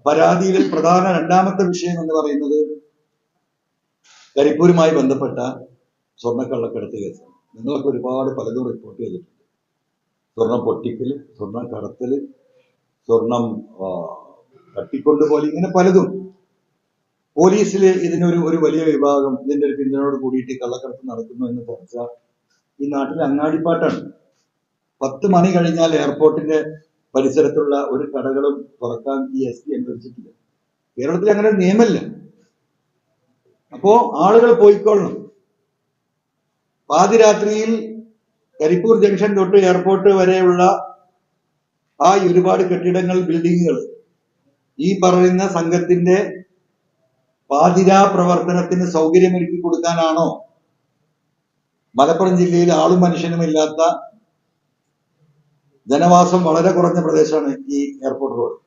പരാതിയിലെ പ്രധാന രണ്ടാമത്തെ വിഷയം എന്ന് പറയുന്നത് കരിപ്പൂരുമായി ബന്ധപ്പെട്ട സ്വർണ്ണക്കള്ളക്കടത്ത് കേസാണ്. നിങ്ങളൊക്കെ ഒരുപാട് പലതും റിപ്പോർട്ട് ചെയ്തിട്ടുണ്ട്. സ്വർണം പൊട്ടിക്കല്, സ്വർണം കടത്തല്, സ്വർണം തട്ടിക്കൊണ്ടുപോലെ, ഇങ്ങനെ പലതും. പോലീസിൽ ഇതിനൊരു വലിയ വിഭാഗം ഇതിന്റെ ഒരു പിന്തുണയോട് കൂടിയിട്ട് കള്ളക്കടത്ത് നടക്കുന്നു എന്ന് ചർച്ച ഈ നാട്ടിലെ അങ്ങാടിപ്പാട്ടാണ്. 10 മണി കഴിഞ്ഞാൽ എയർപോർട്ടിന്റെ പരിസരത്തുള്ള ഒരു കടകളും തുറക്കാൻ ഈ SP അനുവദിച്ചിട്ടില്ല. കേരളത്തിൽ അങ്ങനെ നിയമമില്ല. അപ്പോ ആളുകൾ പോയിക്കൊള്ളണം. പാതിരാത്രിയിൽ കരിപ്പൂർ ജംഗ്ഷൻ തൊട്ട് എയർപോർട്ട് വരെയുള്ള ആ ഒരുപാട് കെട്ടിടങ്ങൾ, ബിൽഡിങ്ങുകൾ ഈ പറയുന്ന സംഘത്തിന്റെ പാതിരാ പ്രവർത്തനത്തിന് സൗകര്യമൊരുക്കി കൊടുക്കാനാണോ? മലപ്പുറം ജില്ലയിൽ ആളും മനുഷ്യനുമില്ലാത്ത ജനവാസം വളരെ കുറഞ്ഞ പ്രദേശമാണ് ഈ എയർപോർട്ട് റോഡ്.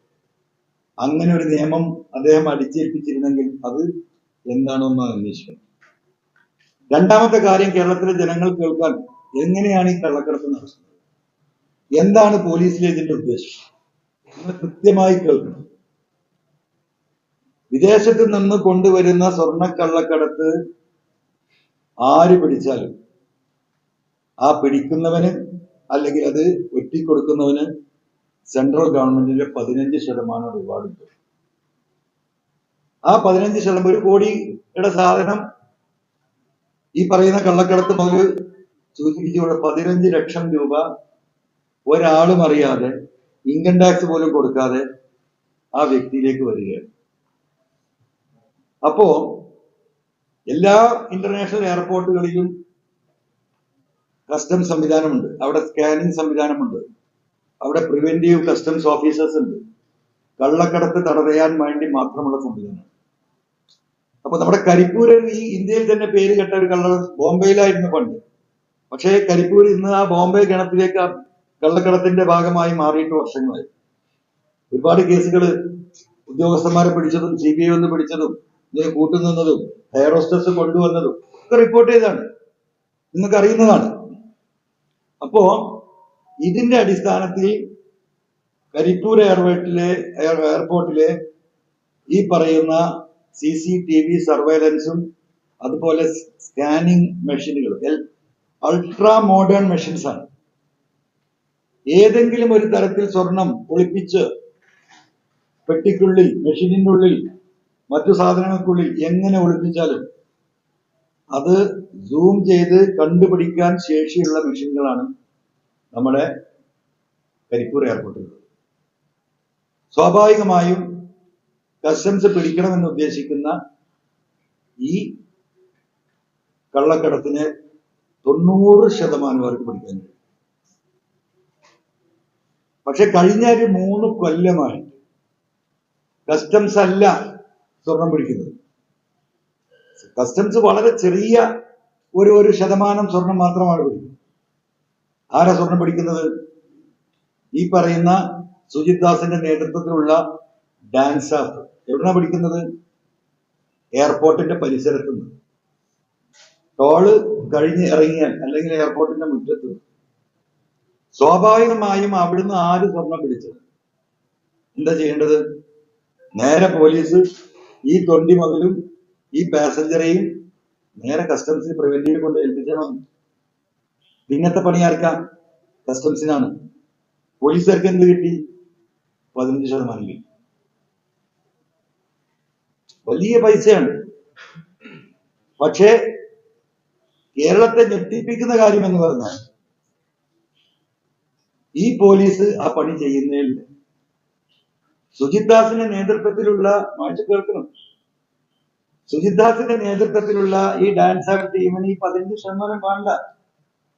അങ്ങനെ ഒരു നിയമം അദ്ദേഹം അടിച്ചേൽപ്പിച്ചിരുന്നെങ്കിൽ അത് എന്താണെന്ന് അന്വേഷിക്കണം. രണ്ടാമത്തെ കാര്യം, കേരളത്തിലെ ജനങ്ങൾ കേൾക്കാൻ, എങ്ങനെയാണ് ഈ കള്ളക്കടത്ത് നടക്കുന്നത്, എന്താണ് പോലീസിലെ ഇതിന്റെ ഉദ്ദേശം, നിങ്ങൾ കൃത്യമായി കേൾക്കണം. വിദേശത്ത് നിന്ന് കൊണ്ടുവരുന്ന സ്വർണ്ണക്കള്ളക്കടത്ത് ആര് പിടിച്ചാലും ആ പിടിക്കുന്നവന് അല്ലെങ്കിൽ അത് ഒറ്റിക്കൊടുക്കുന്നവന് സെൻട്രൽ ഗവൺമെന്റിന്റെ 15% റിവാർഡ് ഉണ്ട്. ആ 15%, 1 കോടിയുടെ സാധനം ഈ പറയുന്ന കള്ളക്കടത്ത് മുതൽ സൂചിപ്പിച്ചുകൊണ്ട് 15 ലക്ഷം രൂപ ഒരാളും അറിയാതെ, ഇൻകം ടാക്സ് പോലും കൊടുക്കാതെ ആ വ്യക്തിയിലേക്ക് വരികയാണ്. അപ്പോ എല്ലാ ഇന്റർനാഷണൽ എയർപോർട്ടുകളിലും കസ്റ്റംസ് സംവിധാനമുണ്ട്, അവിടെ സ്കാനിങ് സംവിധാനമുണ്ട്, അവിടെ പ്രിവെന്റീവ് കസ്റ്റംസ് ഓഫീസേഴ്സ് ഉണ്ട്. കള്ളക്കടത്ത് തടയാൻ വേണ്ടി മാത്രമുള്ള സംവിധാനം. അപ്പൊ നമ്മുടെ കരിപ്പൂര് ഈ ഇന്ത്യയിൽ തന്നെ പേര് കേട്ട ഒരു ബോംബെയിലായിരുന്നു പണ്ട്. പക്ഷേ കരിപ്പൂർ ഇന്ന് ആ ബോംബെ ഗണത്തിലേക്ക് കള്ളക്കടത്തിന്റെ ഭാഗമായി മാറിയിട്ട് വർഷങ്ങളായി. ഒരുപാട് കേസുകൾ ഉദ്യോഗസ്ഥന്മാരെ പിടിച്ചതും CBI വന്ന് പിടിച്ചതും ഇതിന് കൂട്ടുനിന്നതും എയർ ഹോസ്റ്റസ് കൊണ്ടുവന്നതും ഒക്കെ റിപ്പോർട്ട് ചെയ്താണ്, നിങ്ങൾക്ക് അറിയുന്നതാണ്. അപ്പോ ഇതിന്റെ അടിസ്ഥാനത്തിൽ കരിപ്പൂർ എയർപോർട്ടിലെ ഈ പറയുന്ന CCTV സർവൈലൻസും അതുപോലെ സ്കാനിങ് മെഷീനുകൾ അൾട്രാ മോഡേൺ മെഷീൻസ് ആണ്. ഏതെങ്കിലും ഒരു തരത്തിൽ സ്വർണം ഒളിപ്പിച്ച് പെട്ടിക്കുള്ളിൽ, മെഷീനിന്റെ ഉള്ളിൽ, മറ്റു സാധനങ്ങൾക്കുള്ളിൽ എങ്ങനെ ഒളിപ്പിച്ചാലും അത് സൂം ചെയ്ത് കണ്ടുപിടിക്കാൻ ശേഷിയുള്ള മെഷീനുകളാണ് നമ്മുടെ കരിപ്പൂർ എയർപോർട്ടിൽ. സ്വാഭാവികമായും കസ്റ്റംസ് പിടിക്കണമെന്ന് ഉദ്ദേശിക്കുന്ന ഈ കള്ളക്കടത്തിന് 90% അവർക്ക് പിടിക്കാൻ കഴിയും. പക്ഷെ കഴിഞ്ഞ ഒരു 3 കൊല്ലമായി കസ്റ്റംസ് അല്ല സ്വർണം പിടിക്കുന്നത്. കസ്റ്റംസ് വളരെ ചെറിയ ഒരു ശതമാനം സ്വർണം മാത്രമാണ് പിടിക്കുന്നത്. ആരാ സ്വർണം പിടിക്കുന്നത്? ഈ പറയുന്ന സുജിത് ദാസിന്റെ നേതൃത്വത്തിലുള്ള ഡാൻസ് ആപ്പ്. എവിടെയാണ് പിടിക്കുന്നത്? എയർപോർട്ടിന്റെ പരിസരത്ത് നിന്ന്. ടോള് കഴിഞ്ഞ് ഇറങ്ങിയാൽ അല്ലെങ്കിൽ എയർപോർട്ടിന്റെ മുറ്റത്ത്. സ്വാഭാവികമായും അവിടുന്ന് ആര് സ്വർണം പിടിച്ചത് എന്താ ചെയ്യേണ്ടത്? നേരെ പോലീസ് ഈ തൊണ്ടി മുതലും ഈ പാസഞ്ചറെയും നേരെ കസ്റ്റംസിന് പ്രിവെന്റീവ് കൊണ്ട് ഏൽപ്പിച്ചാൽ പിന്നത്തെ പണി ആർക്കാം? കസ്റ്റംസിനാണ്. പോലീസുകാർക്ക് എന്ത് കിട്ടി? 15% കിട്ടി. വലിയ പൈസയാണ്. പക്ഷേ കേരളത്തെ ഞെട്ടിപ്പിക്കുന്ന കാര്യം എന്ന് പറഞ്ഞാൽ ഈ പോലീസ് ആ പണി ചെയ്യുന്നേയില്ല. സുജിത് ദാസിന്റെ നേതൃത്വത്തിലുള്ള കേൾക്കണം, സുജിത് ദാസിന്റെ നേതൃത്വത്തിലുള്ള ഈ ഡാൻസ് ആപ്പ് ടീമിന് ഈ 15% വേണ്ട.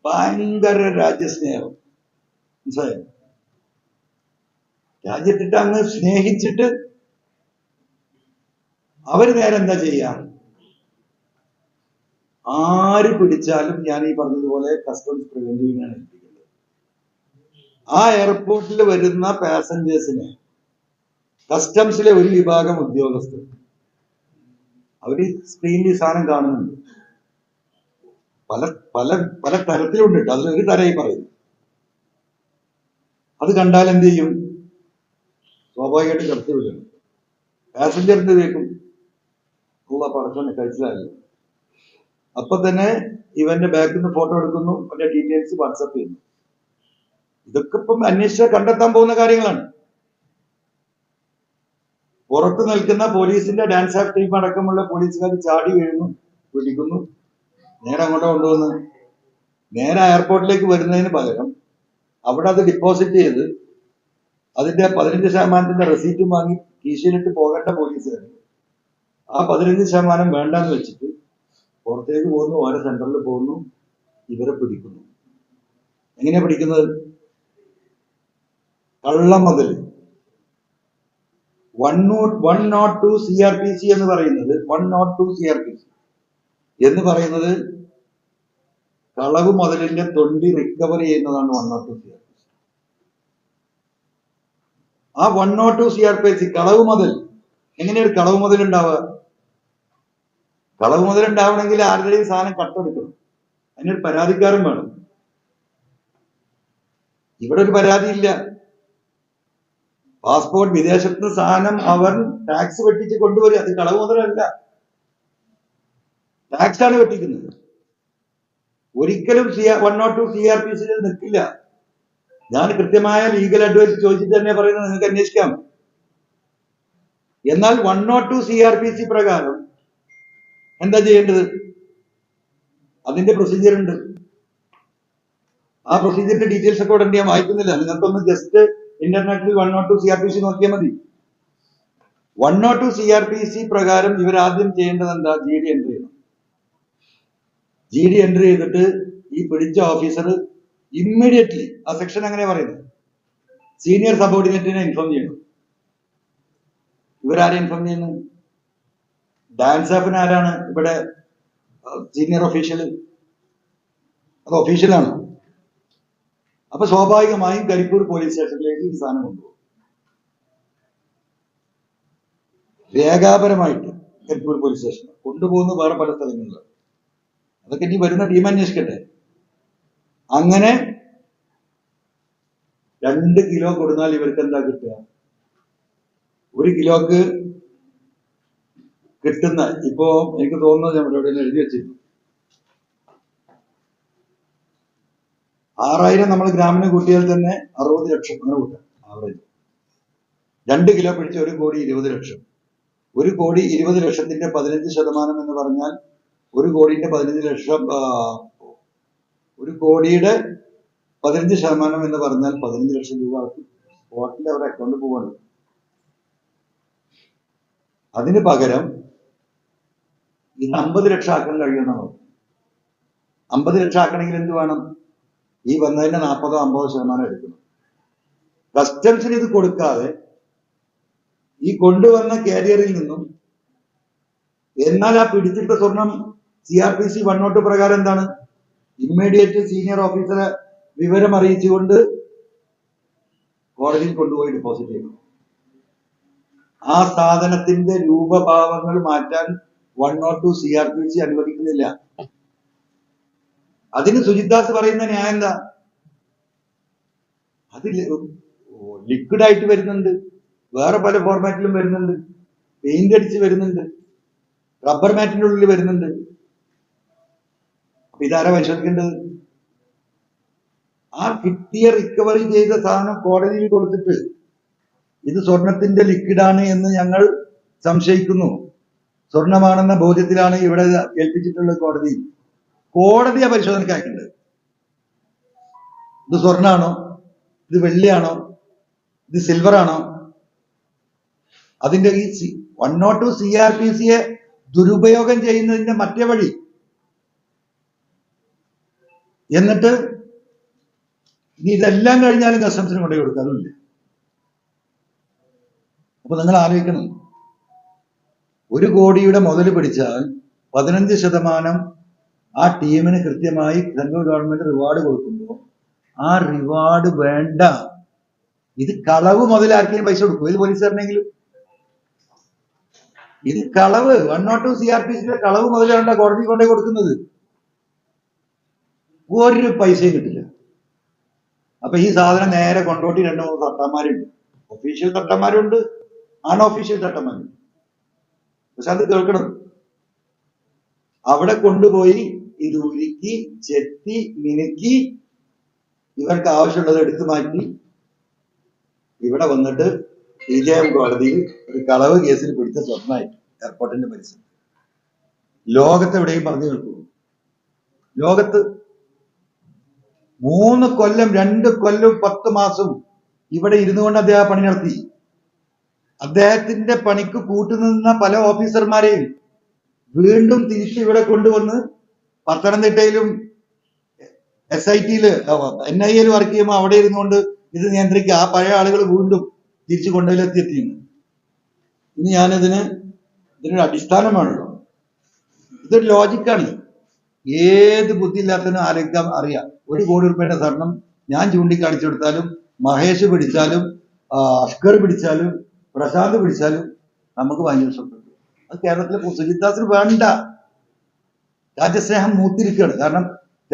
ഭയങ്കര രാജ്യസ്നേഹം, മനസ്സിലായോ? രാജ്യത്തിട്ട് അങ്ങ് സ്നേഹിച്ചിട്ട് അവര് നേരെ എന്താ ചെയ്യാ? ആര് പിടിച്ചാലും ഞാൻ ഈ പറഞ്ഞതുപോലെ കസ്റ്റംസ് പ്രിവെന്റീവിനാണ് ഏൽപ്പിക്കുന്നത്. ആ എയർപോർട്ടിൽ വരുന്ന പാസഞ്ചേഴ്സിനെ കസ്റ്റംസിലെ ഒരു വിഭാഗം ഉദ്യോഗസ്ഥർ അവര് സ്ക്രീനിൽ സാധനം കാണുന്നുണ്ട്. പല പല പല തരത്തിലുണ്ട്. അതിലൊരു തരമായി പറയുന്നു. അത് കണ്ടാൽ എന്ത് ചെയ്യും? സ്വാഭാവികമായിട്ട് കടത്തി വിടുകയാണ്. പാസഞ്ചറിന്റെ കേൾക്കും ഉള്ള പടച്ചോനെ കഴിച്ചിലായി. അപ്പൊ തന്നെ ഇവന്റെ ബാക്കിൽ നിന്ന് ഫോട്ടോ എടുക്കുന്നു, അവന്റെ ഡീറ്റെയിൽസ് വാട്സാപ്പ് ചെയ്യുന്നു. ഇതൊക്കെ ഇപ്പം അന്വേഷിച്ചാൽ കണ്ടെത്താൻ പോകുന്ന കാര്യങ്ങളാണ്. പുറത്ത് നിൽക്കുന്ന പോലീസിന്റെ ഡാൻസ് ആക്ട് ടീം അടക്കമുള്ള പോലീസുകാർ ചാടി വീഴുന്നു, പിടിക്കുന്നു, നേരെ അങ്ങോട്ട് കൊണ്ടുവന്ന് നേരെ എയർപോർട്ടിലേക്ക് വരുന്നതിന് പകരം അവിടെ അത് ഡിപ്പോസിറ്റ് ചെയ്ത് അതിന്റെ 15% റെസീറ്റും വാങ്ങി കീശയിലിട്ട് പോകേണ്ട പോലീസുകാർ ആ 15% വേണ്ടെന്ന് വെച്ചിട്ട് പുറത്തേക്ക് പോകുന്നു, ഓരോ സെന്ററിൽ പോകുന്നു, ഇവരെ പിടിക്കുന്നു. എങ്ങനെയാ പിടിക്കുന്നത്? കള്ളം മുതൽ 102 CRPC എന്ന് പറയുന്നത് 102 CRPC എന്ന് പറയുന്നത് കളവ് മുതലിന്റെ തൊണ്ടി റിക്കവർ ചെയ്യുന്നതാണ് 102 CRPC. ആ 102 CRPC കളവ് മുതൽ. എങ്ങനെയാണ് കളവ് മുതൽ ഉണ്ടാവുക? കളവ് മുതൽ ഉണ്ടാവണമെങ്കിൽ ആരുടെയും സാധനം കട്ടെടുക്കണം, അതിനൊരു പരാതിക്കാരൻ വേണം. ഇവിടെ ഒരു പരാതിയില്ല. പാസ്പോർട്ട് വിദേശത്ത് സാധനം അവൻ ടാക്സ് വെട്ടിച്ച് കൊണ്ടുവരിക, അത് കളവ് മുതലല്ല, ടാക്സ് ആണ് വെട്ടിക്കുന്നത്. ഒരിക്കലും 102 CRPC നിൽക്കില്ല. ഞാൻ കൃത്യമായ ലീഗൽ അഡ്വൈസ് ചോദിച്ചിട്ട് തന്നെ പറയുന്നത്, നിങ്ങൾക്ക് അന്വേഷിക്കാം. എന്നാൽ 102 CRPC പ്രകാരം എന്താ ചെയ്യേണ്ടത്? അതിന്റെ പ്രൊസീജിയർ ഉണ്ട്. ആ പ്രൊസീജിയറിന്റെ ഡീറ്റെയിൽസ് ഒക്കെ ഉടനെ ഞാൻ വായിക്കുന്നില്ല, നിങ്ങൾക്കൊന്ന് ജസ്റ്റ് ഇന്റർനെറ്റിൽ 102 CRPC നോക്കിയാൽ മതി. 102 CRPC പ്രകാരം ഇവരാദ്യം ചെയ്യേണ്ടത് എന്താ? GD എൻട്രി ചെയ്യണം. GD എൻട്രി ചെയ്തിട്ട് ഈ പിടിച്ച ഓഫീസർ ഇമ്മീഡിയറ്റ്ലി, ആ സെക്ഷൻ അങ്ങനെ പറയുന്നത്, സീനിയർ സബോർഡിനേറ്റിനെ ഇൻഫോം ചെയ്യണം. ഇവരാരെ ഇൻഫോം ചെയ്യുന്നു? ഡാൻസ് ആപ്പിന് ആരാണ് ഇവിടെ സീനിയർ ഒഫീഷ്യൽ? അത് ഒഫീഷ്യലാണ്. അപ്പൊ സ്വാഭാവികമായും കരിപ്പൂർ പോലീസ് സ്റ്റേഷനിലേക്ക് ഈ സാധനം കൊണ്ടുപോകും. രേഖാപരമായിട്ട് കരിപ്പൂർ പോലീസ് സ്റ്റേഷൻ കൊണ്ടുപോകുന്ന വേറെ പല സ്ഥലങ്ങളിലാണ്. അതൊക്കെ ഇനി വരുന്ന ടീം അന്വേഷിക്കട്ടെ. അങ്ങനെ 2 കിലോ കൊടുത്താൽ ഇവർക്ക് എന്താ കിട്ടുക? 1 കിലോക്ക് കിട്ടുന്ന, ഇപ്പോ എനിക്ക് തോന്നുന്നത് നമ്മൾ എവിടെ എഴുതി വെച്ചിരുന്നു, 6000 നമ്മൾ ഗ്രാമിന് കൂട്ടിയാൽ തന്നെ 60 ലക്ഷം അങ്ങനെ കൂട്ടാം ആവറേജ്. 2 കിലോ പിടിച്ച 1,20,00,000. 1,20,00,000ത്തിന്റെ 15% എന്ന് പറഞ്ഞാൽ 1 കോടിയുടെ 15 ലക്ഷം. 1 കോടിയുടെ 15% എന്ന് പറഞ്ഞാൽ 15 ലക്ഷം രൂപ സ്പോട്ടിൽ അവരുടെ അക്കൗണ്ടിൽ പോവാണ്. അതിന് പകരം ഇന്ന് 50 ലക്ഷം ആക്കാൻ കഴിയുമെന്നാണ്. 50 ലക്ഷം ആക്കണമെങ്കിൽ എന്ത് വേണം? ഈ വന്നതിന്റെ 40-50% എടുക്കണം. കസ്റ്റംസിന് ഇത് കൊടുക്കാതെ ഈ കൊണ്ടുവന്ന കാരിയറിൽ നിന്നും, എന്നാൽ ആ പിടിച്ചിട്ട സ്വർണം CRPC 102 പ്രകാരം എന്താണ്? ഇമ്മീഡിയറ്റ് സീനിയർ ഓഫീസറെ വിവരം അറിയിച്ചുകൊണ്ട് കോടതിയിൽ കൊണ്ടുപോയി ഡെപ്പോസിറ്റ് ചെയ്യണം. ആ സാധനത്തിന്റെ രൂപഭാവങ്ങൾ മാറ്റാൻ 102 CRPC അനുവദിക്കുന്നില്ല. അതിന് സുജിത്ദാസ് പറയുന്ന ന്യായം എന്താ? അത് ലിക്വിഡ് ആയിട്ട് വരുന്നുണ്ട്, വേറെ പല ഫോർമാറ്റിലും വരുന്നുണ്ട്, പെയിന്റ് അടിച്ച് വരുന്നുണ്ട്, റബ്ബർ മാറ്റിന്റെ ഉള്ളിൽ വരുന്നുണ്ട്. അപ്പൊ ഇതാരാ പരിശോധിക്കേണ്ടത്? ആ കിട്ടിയ റിക്കവറി ചെയ്ത സാധനം കോടതിയിൽ കൊടുത്തിട്ട് ഇത് സ്വർണത്തിന്റെ ലിക്വിഡാണ് എന്ന് ഞങ്ങൾ സംശയിക്കുന്നു, സ്വർണമാണെന്ന ബോധ്യത്തിലാണ് ഇവിടെ ഏൽപ്പിച്ചിട്ടുള്ളത് കോടതിയാ പരിശോധനയ്ക്ക് അയക്കേണ്ടത്. ഇത് സ്വർണ്ണാണോ, ഇത് വെള്ളിയാണോ, ഇത് സിൽവർ ആണോ? അതിന്റെ ഈ 102 CRPCയെ ദുരുപയോഗം ചെയ്യുന്നതിന്റെ മറ്റേ വഴി. എന്നിട്ട് ഇനി ഇതെല്ലാം കഴിഞ്ഞാലും കസ്റ്റംസിന് കൊണ്ടുപോയി കൊടുക്കുക, അതുമില്ല. അപ്പൊ നിങ്ങൾ ആലോചിക്കണം, 1 കോടിയുടെ മുതൽ പിടിച്ചാൽ 15% ആ ടീമിന് കൃത്യമായി സെൻട്രൽ ഗവൺമെന്റ് റിവാർഡ് കൊടുക്കുമ്പോൾ ആ റിവാർഡ് വേണ്ട. ഇത് കളവ് മുതലാക്കിയ പൈസ കൊടുക്കും, ഇത് പോലീസുകാരനെങ്കിലും. ഇത് കളവ് 102 CRPCയുടെ കളവ് മുതലാണ് കോടതി കൊണ്ടുപോയി കൊടുക്കുന്നത്. ഒരു പൈസയും കിട്ടില്ല. അപ്പൊ ഈ സാധനം നേരെ കൊണ്ടോട്ടി 2-3 സർക്കാർമാരുണ്ട്, ഒഫീഷ്യൽ തട്ടന്മാരുണ്ട്, അൺഒഫീഷ്യൽ തട്ടന്മാരുണ്ട്. പക്ഷെ അത് കേൾക്കണം. അവിടെ കൊണ്ടുപോയി ഇത് ഉരുക്കി ചെത്തി മിനുക്കി ഇവർക്ക് ആവശ്യമുള്ളത് എടുത്തു മാറ്റി ഇവിടെ വന്നിട്ട് വിജയം കോടതിയിൽ ഒരു കളവ് കേസിൽ പിടിച്ച സ്വർണ്ണമായിട്ട് എയർപോർട്ടിന്റെ പരിസരം ലോകത്ത് എവിടെയും പറഞ്ഞു കേൾക്കുന്നു. ലോകത്ത് 3 കൊല്ലം 2 കൊല്ലം 10 മാസം ഇവിടെ ഇരുന്നു കൊണ്ട് അദ്ദേഹം പണി നടത്തി. അദ്ദേഹത്തിന്റെ പണിക്ക് കൂട്ടുനിന്ന പല ഓഫീസർമാരെയും വീണ്ടും തിരിച്ച് ഇവിടെ കൊണ്ടുവന്ന് പത്തനംതിട്ടയിലും SIT-യിൽ NIA-യിൽ വർക്ക് ചെയ്യുമ്പോൾ അവിടെ ഇരുന്നുകൊണ്ട് ഇത് നിയന്ത്രിക്കുക. ആ പഴയ ആളുകൾ വീണ്ടും തിരിച്ചു കൊണ്ടുപോയിലെത്തിയെത്തിയിരുന്നു. ഇനി ഇതിനൊരു അടിസ്ഥാനമാണല്ലോ, ഇതൊരു ലോജിക്കാണ്. ഏത് ബുദ്ധിയില്ലാത്തതിനും ആലോചിക്കാൻ അറിയാം. 1 കോടി രൂപയുടെ സ്വർണം ഞാൻ ചൂണ്ടിക്കാണിച്ചു കൊടുത്താലും, മഹേഷ് പിടിച്ചാലും, അഷ്കർ പിടിച്ചാലും, പ്രശാന്ത് പിടിച്ചാലും നമുക്ക് ഭയങ്കര സ്വപ്നം. അത് കേരളത്തിലെ സുജിത്ദാസിന് വേണ്ട. രാജ്യസ്നേഹം മൂത്തിരിക്കുകയാണ്. കാരണം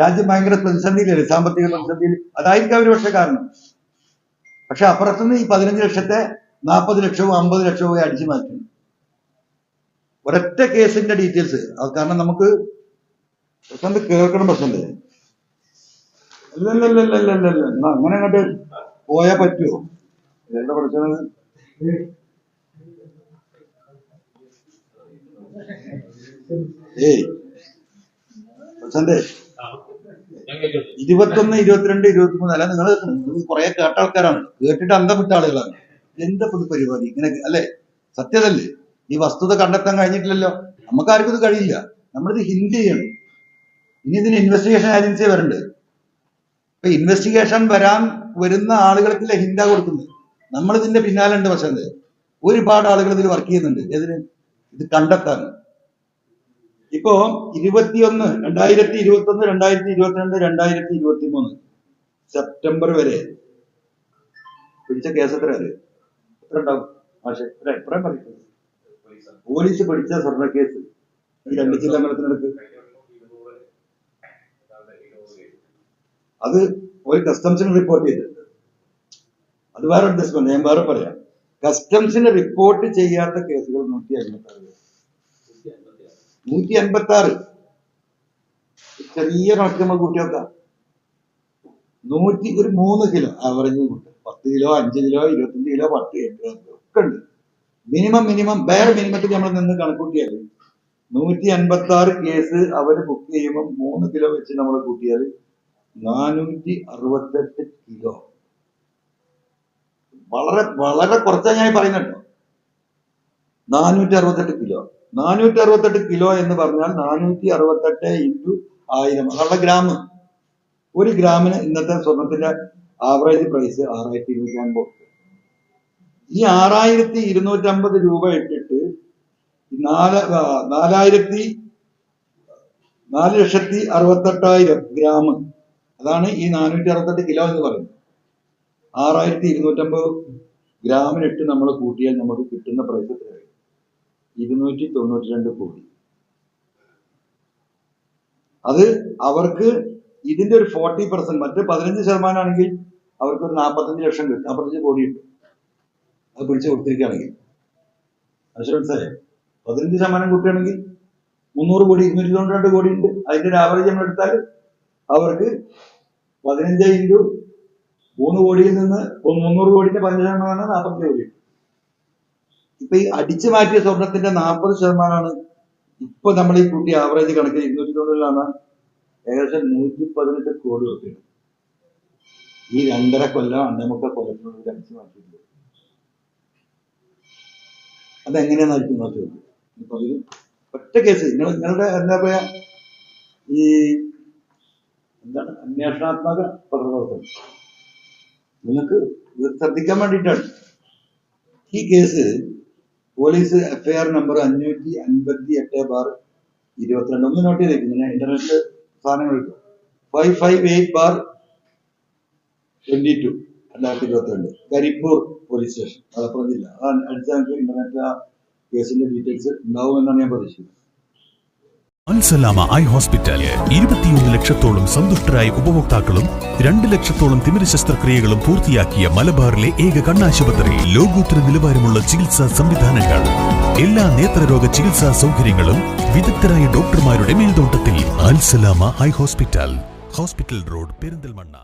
രാജ്യം ഭയങ്കര പ്രതിസന്ധിയിലല്ലേ, സാമ്പത്തിക പ്രതിസന്ധിയിൽ. അതായിരിക്കും അവർ പക്ഷെ കാരണം. പക്ഷെ അപ്പുറത്തുനിന്ന് ഈ 15 ലക്ഷത്തെ 40 ലക്ഷവും 50 ലക്ഷവും അടിച്ചു മാറ്റുന്നു. ഒരൊറ്റ കേസിന്റെ ഡീറ്റെയിൽസ്. കാരണം നമുക്ക് പ്രശാന്ത് കേൾക്കണം. പ്രശ്നല്ലേ? അല്ലല്ലല്ലല്ലല്ല, അങ്ങനെ അങ്ങോട്ട് പോയാ പറ്റുമോ? എന്താ പഠിച്ചത്? പ്രശാന്തേ, 21, 22, 23 അല്ല, നിങ്ങൾ കുറെ കേട്ട ആൾക്കാരാണ്, കേട്ടിട്ട് അന്തം വിട്ട ആളുകളാണ്. എന്താ പൊതു പരിപാടി ഇങ്ങനെ അല്ലെ? സത്യതല്ലേ? ഈ വസ്തുത കണ്ടെത്താൻ കഴിഞ്ഞിട്ടില്ലല്ലോ. നമുക്കാർക്കും ഇത് കഴിയില്ല. നമ്മളിത് ഹിന്റ് ചെയ്യണം. ഇനി ഇതിന് ഇൻവെസ്റ്റിഗേഷൻ ഏജൻസി വരണ്ട്. ഇപ്പൊ ഇൻവെസ്റ്റിഗേഷൻ വരുന്ന ആളുകൾക്കില്ല ഹിന്റാ കൊടുക്കുന്നത്. നമ്മളിതിന്റെ പിന്നാലെ ഉണ്ട്. പക്ഷേ ഒരുപാട് ആളുകൾ ഇതിൽ വർക്ക് ചെയ്യുന്നുണ്ട്. ഇത് കണ്ടെത്താൻ. ഇപ്പോ 2021, 2022, 2023 സെപ്റ്റംബർ വരെ പിടിച്ച കേസ് എത്ര ഉണ്ടാവും? പക്ഷേ എത്ര പറയും? പോലീസ് പിടിച്ച സ്വർണ്ണ കേസ് ഈ 2 ജില്ലാ മണ്ഡലത്തിനടുത്ത് അത് ഒരു കസ്റ്റംസിന് റിപ്പോർട്ട് ചെയ്തിട്ടുണ്ട്. അത് വേറെ ഡിസ്കൗണ്ട്, ഞാൻ വേറെ പറയാം. കസ്റ്റംസിന് റിപ്പോർട്ട് ചെയ്യാത്ത കേസുകൾ 156. ചെറിയ കണക്ക് നമ്മൾ കൂട്ടി വെക്കാം. 3 കിലോ ആവറേജ് കൂട്ടും. 10 കിലോ, 5 കിലോ, 25 കിലോ, 10, 8 ഒക്കെ ഉണ്ട്. മിനിമം വേറെ മിനിമത്തിൽ നമ്മൾ നിന്ന് കണക്കൂട്ടിയാൽ 156 കേസ് അവർ ബുക്ക് ചെയ്യുമ്പോൾ 3 കിലോ വെച്ച് നമ്മൾ കൂട്ടിയാൽ 468 കിലോ. വളരെ കുറച്ചാണ് ഞാൻ പറയുന്നുണ്ടോ. 468 കിലോ. 468 കിലോ എന്ന് പറഞ്ഞാൽ 468 × 1000, അതാണ് ഗ്രാം. 1 ഗ്രാമിന് ഇന്നത്തെ സ്വർണത്തിന്റെ ആവറേജ് പ്രൈസ് 6250. ഈ 6250 രൂപ ഇട്ടിട്ട് 4,68,000 ഗ്രാം, അതാണ് ഈ 468 കിലോ എന്ന് പറയുന്നത്. 6250 ഗ്രാമിനിട്ട് നമ്മൾ കൂട്ടിയാൽ നമുക്ക് കിട്ടുന്ന പ്രൈസ് എത്രയായി? 292 കോടി. അത് അവർക്ക് ഇതിന്റെ ഒരു 40%, മറ്റ് 15% ആണെങ്കിൽ അവർക്ക് ഒരു 45 ലക്ഷം കിട്ടും, 45 കോടി കിട്ടും. അത് പിടിച്ച് കൊടുത്തിരിക്കുകയാണെങ്കിൽ. മനസ്സിലായോ? 15% കൂട്ടുകയാണെങ്കിൽ 300 കോടി, 292 കോടി ഉണ്ട്. അതിന്റെ ഒരു ആവറേജ് നമ്മൾ എടുത്താൽ അവർക്ക് 15 × 3 കോടിയിൽ നിന്ന് 300 കോടിന്റെ 15% 45 കോടി. ഇപ്പൊ ഈ അടിച്ചു മാറ്റിയ സ്വർണത്തിന്റെ 40% ഇപ്പൊ നമ്മൾ ഈ കൂട്ടി ആവറേജ് കണക്കിൽ 290 ഏകദേശം 118 കോടി രൂപയാണ്. ഈ 2.5 കൊല്ലം 2.25 കൊല്ലത്തിനുള്ളിൽ അടിച്ചു മാറ്റിയിട്ടുണ്ട്. അതെങ്ങനെയാണെന്നായിരിക്കും ചോദ്യം. ഇപ്പൊ ഇത് ഒറ്റ കേസ് നിങ്ങളുടെ എന്താ പറയാ, ഈ എന്താണ് അന്വേഷണാത്മക പത്രപ്രവർത്തനം നിങ്ങൾക്ക് ശ്രദ്ധിക്കാൻ വേണ്ടിയിട്ടാണ്. ഈ കേസ് പോലീസ് FIR നമ്പർ 558/22. ഒന്ന് നോട്ട് ചെയ്തേക്കും. ഞാൻ ഇന്റർനെറ്റ് സാധനങ്ങൾ കിട്ടും. 558/22 2022 കരിപ്പൂർ പോലീസ് സ്റ്റേഷൻ, മലപ്പുറം ജില്ല. അത് അടിച്ചാൽ ഇന്റർനെറ്റ് ആ കേസിന്റെ ഡീറ്റെയിൽസ് ഉണ്ടാവുമെന്നാണ് ഞാൻ പ്രതീക്ഷിക്കുന്നത്. അൽസലാമ ഐ ഹോസ്പിറ്റൽ 21 ലക്ഷത്തോളം സന്തുഷ്ടരായ ഉപഭോക്താക്കളും 2 ലക്ഷത്തോളം തിമിര ശസ്ത്രക്രിയകളും പൂർത്തിയാക്കിയ മലബാറിലെ ഏക കണ്ണാശുപത്രി. ലോകോത്തര നിലവാരമുള്ള ചികിത്സാ സംവിധാനങ്ങൾ, എല്ലാ നേത്രരോഗ ചികിത്സാ സൗകര്യങ്ങളും വിദഗ്ധരായ ഡോക്ടർമാരുടെ മേൽനോട്ടത്തിൽ. Al Salama eye hospital, hospital road, Perinthalmanna.